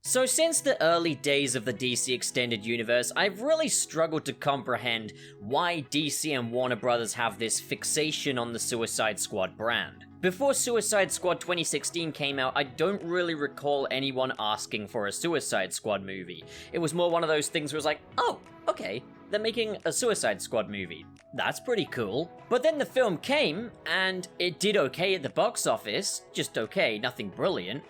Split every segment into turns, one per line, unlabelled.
So since the early days of the DC Extended Universe, I've really struggled to comprehend why DC and Warner Brothers have this fixation on the Suicide Squad brand. Before Suicide Squad 2016 came out, I don't really recall anyone asking for a Suicide Squad movie. It was more one of those things where it was like, oh, okay, they're making a Suicide Squad movie. That's pretty cool. But then the film came, and it did okay at the box office. Just okay, nothing brilliant.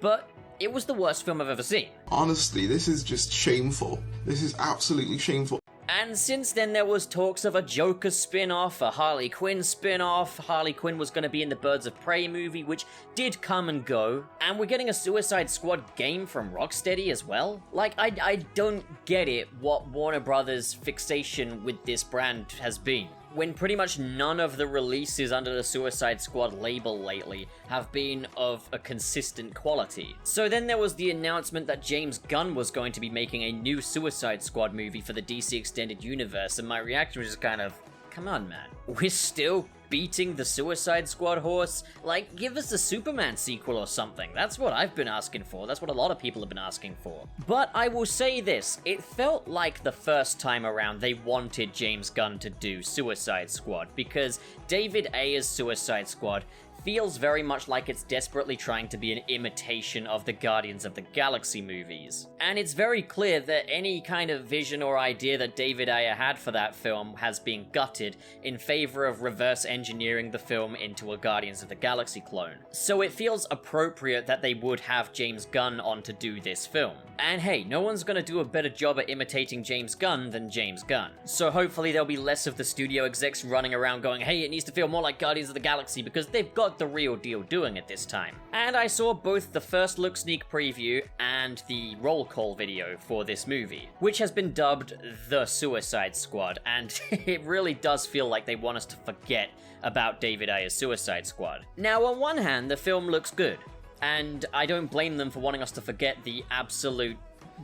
But it was the worst film I've ever seen.
Honestly, this is just shameful. This is absolutely shameful.
And since then there was talks of a Joker spin-off, a Harley Quinn spin-off. Harley Quinn was going to be in the Birds of Prey movie, which did come and go. And we're getting a Suicide Squad game from Rocksteady as well. Like, I don't get it what Warner Brothers' fixation with this brand has been, when pretty much none of the releases under the Suicide Squad label lately have been of a consistent quality. So then there was the announcement that James Gunn was going to be making a new Suicide Squad movie for the DC Extended Universe, and my reaction was just kind of, come on, man. We're still beating the Suicide Squad horse? Like, give us a Superman sequel or something. That's what I've been asking for. That's what a lot of people have been asking for. But I will say this, it felt like the first time around they wanted James Gunn to do Suicide Squad, because David Ayer's Suicide Squad feels very much like it's desperately trying to be an imitation of the Guardians of the Galaxy movies. And it's very clear that any kind of vision or idea that David Ayer had for that film has been gutted in favor of reverse engineering the film into a Guardians of the Galaxy clone. So it feels appropriate that they would have James Gunn on to do this film. And hey, no one's gonna do a better job at imitating James Gunn than James Gunn. So hopefully there'll be less of the studio execs running around going, hey, it needs to feel more like Guardians of the Galaxy, because they've got the real deal doing it this time. And I saw both the first look sneak preview and the roll call video for this movie, which has been dubbed The Suicide Squad, and it really does feel like they want us to forget about David Ayer's Suicide Squad. Now, on one hand, the film looks good, and I don't blame them for wanting us to forget the absolute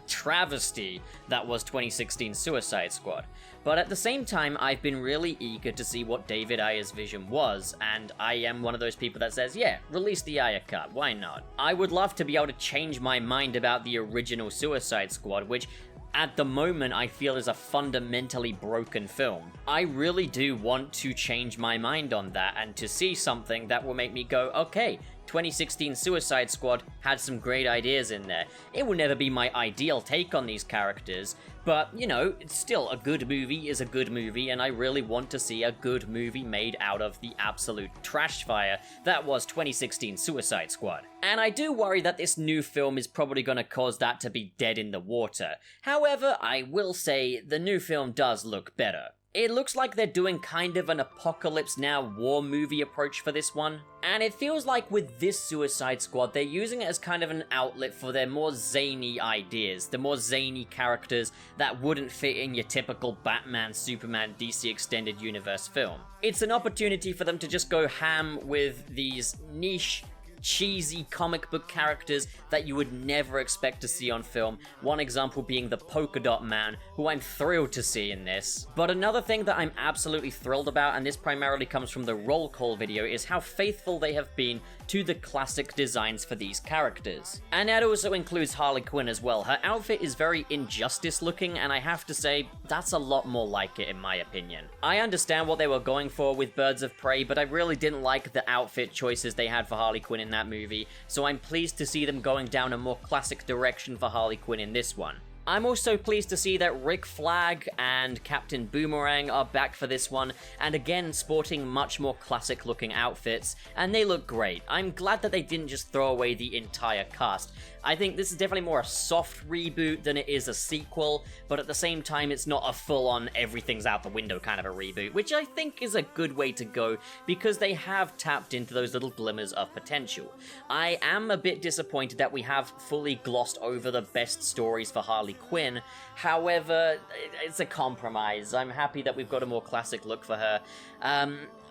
travesty that was 2016 Suicide Squad. But at the same time, I've been really eager to see what David Ayer's vision was, and I am one of those people that says, yeah, release the Ayer cut, why not? I would love to be able to change my mind about the original Suicide Squad, which at the moment I feel is a fundamentally broken film. I really do want to change my mind on that, and to see something that will make me go, okay, 2016 Suicide Squad had some great ideas in there. It will never be my ideal take on these characters, but, you know, it's still a good movie is a good movie, and I really want to see a good movie made out of the absolute trash fire that was 2016 Suicide Squad. And I do worry that this new film is probably going to cause that to be dead in the water. However, I will say the new film does look better. It looks like they're doing kind of an Apocalypse Now war movie approach for this one. And it feels like with this Suicide Squad, they're using it as kind of an outlet for their more zany ideas, the more zany characters that wouldn't fit in your typical Batman, Superman, DC Extended Universe film. It's an opportunity for them to just go ham with these niche, cheesy comic book characters that you would never expect to see on film, one example being the Polka Dot Man, who I'm thrilled to see in this. But another thing that I'm absolutely thrilled about, and this primarily comes from the roll call video, is how faithful they have been to the classic designs for these characters. And that also includes Harley Quinn as well. Her outfit is very Injustice looking, and I have to say, that's a lot more like it in my opinion. I understand what they were going for with Birds of Prey, but I really didn't like the outfit choices they had for Harley Quinn in that movie, so I'm pleased to see them going down a more classic direction for Harley Quinn in this one. I'm also pleased to see that Rick Flag and Captain Boomerang are back for this one, and again sporting much more classic looking outfits, and they look great. I'm glad that they didn't just throw away the entire cast. I think this is definitely more a soft reboot than it is a sequel, but at the same time it's not a full-on everything's out the window kind of a reboot, which I think is a good way to go because they have tapped into those little glimmers of potential. I am a bit disappointed that we have fully glossed over the best stories for Harley Quinn. However, it's a compromise. I'm happy that we've got a more classic look for her.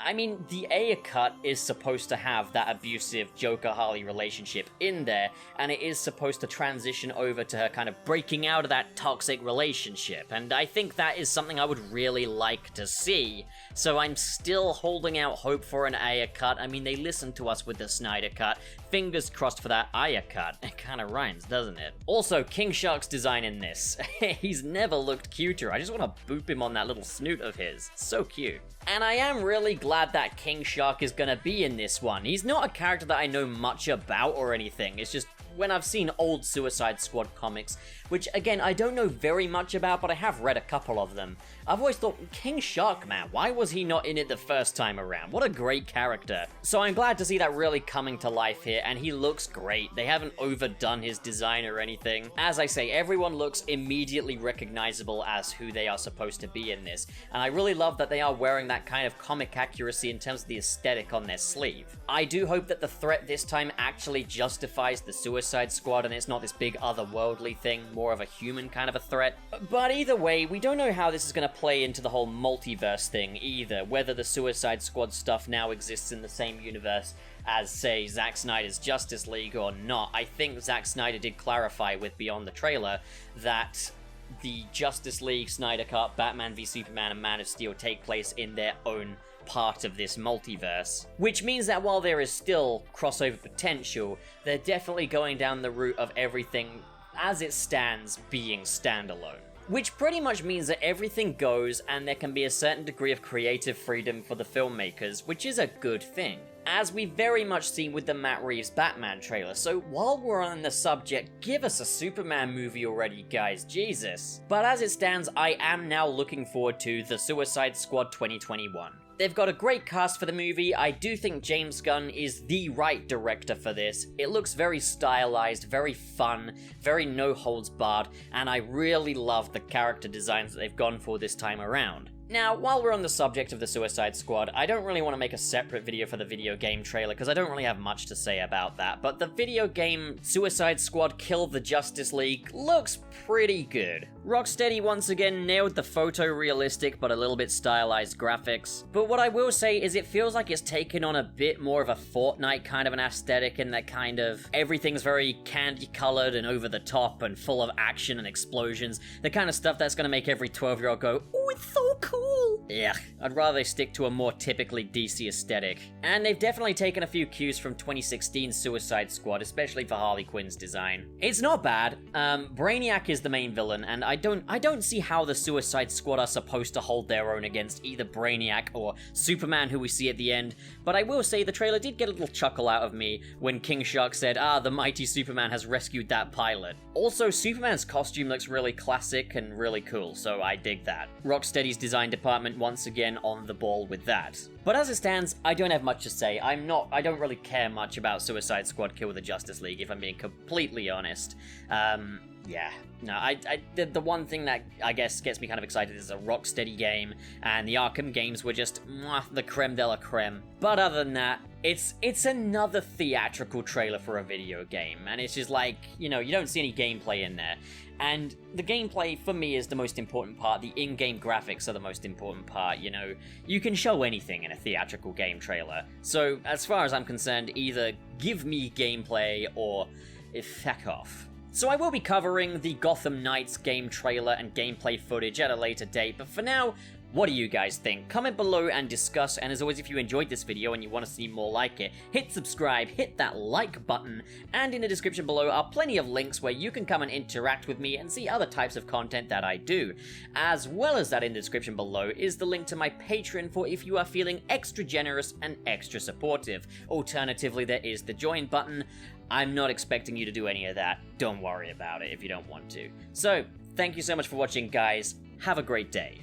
I mean, the Ayer cut is supposed to have that abusive Joker-Harley relationship in there, and it is supposed to transition over to her kind of breaking out of that toxic relationship, and I think that is something I would really like to see. So I'm still holding out hope for an Ayer cut. I mean, they listened to us with the Snyder cut. Fingers crossed for that Ayer cut. It kind of rhymes, doesn't it? Also, King Shark's design in this. He's never looked cuter. I just want to boop him on that little snoot of his. So cute. And I am really glad that King Shark is gonna be in this one. He's not a character that I know much about or anything. It's just when I've seen old Suicide Squad comics, which again, I don't know very much about, but I have read a couple of them. I've always thought, King Shark, man, why was he not in it the first time around? What a great character. So I'm glad to see that really coming to life here, and he looks great. They haven't overdone his design or anything. As I say, everyone looks immediately recognizable as who they are supposed to be in this, and I really love that they are wearing that kind of comic accuracy in terms of the aesthetic on their sleeve. I do hope that the threat this time actually justifies the Suicide Squad and it's not this big otherworldly thing, more of a human kind of a threat. But either way, we don't know how this is going to play into the whole multiverse thing either, whether the Suicide Squad stuff now exists in the same universe as, say, Zack Snyder's Justice League or not. I think Zack Snyder did clarify with Beyond the Trailer that the Justice League, Snyder Cut, Batman v Superman, and Man of Steel take place in their own part of this multiverse. Which means that while there is still crossover potential, they're definitely going down the route of everything as it stands being standalone. Which pretty much means that everything goes and there can be a certain degree of creative freedom for the filmmakers, which is a good thing, as we've very much seen with the Matt Reeves Batman trailer. So while we're on the subject, give us a Superman movie already, guys, Jesus. But as it stands, I am now looking forward to The Suicide Squad 2021. They've got a great cast for the movie. I do think James Gunn is the right director for this. It looks very stylized, very fun, very no holds barred, and I really love the character designs that they've gone for this time around. Now, while we're on the subject of the Suicide Squad, I don't really want to make a separate video for the video game trailer because I don't really have much to say about that, but the video game Suicide Squad Kill the Justice League looks pretty good. Rocksteady once again nailed the photorealistic but a little bit stylized graphics, but what I will say is it feels like it's taken on a bit more of a Fortnite kind of an aesthetic, in that kind of everything's very candy-colored and over the top and full of action and explosions, the kind of stuff that's going to make every 12-year-old go, "Oh, it's so cool!" Yeah, I'd rather they stick to a more typically DC aesthetic. And they've definitely taken a few cues from 2016's Suicide Squad, especially for Harley Quinn's design. It's not bad. Brainiac is the main villain, and I don't see how the Suicide Squad are supposed to hold their own against either Brainiac or Superman, who we see at the end. But I will say the trailer did get a little chuckle out of me when King Shark said, the mighty Superman has rescued that pilot. Also, Superman's costume looks really classic and really cool, so I dig that. Rocksteady's design department once again on the ball with that. But as it stands, I don't have much to say. I don't really care much about Suicide Squad Kill the Justice League, if I'm being completely honest. Yeah, no, the one thing that I guess gets me kind of excited is a Rocksteady game, and the Arkham games were just the creme de la creme. But other than that, it's another theatrical trailer for a video game, and it's just like, you don't see any gameplay in there. And the gameplay, for me, is the most important part. The in-game graphics are the most important part, You can show anything in a theatrical game trailer. So, as far as I'm concerned, either give me gameplay or feck off. So I will be covering the Gotham Knights game trailer and gameplay footage at a later date, but for now, what do you guys think? Comment below and discuss, and as always, if you enjoyed this video and you want to see more like it, hit subscribe, hit that like button, and in the description below are plenty of links where you can come and interact with me and see other types of content that I do. As well as that, in the description below is the link to my Patreon for if you are feeling extra generous and extra supportive. Alternatively, there is the join button. I'm not expecting you to do any of that. Don't worry about it if you don't want to. So, thank you so much for watching, guys. Have a great day.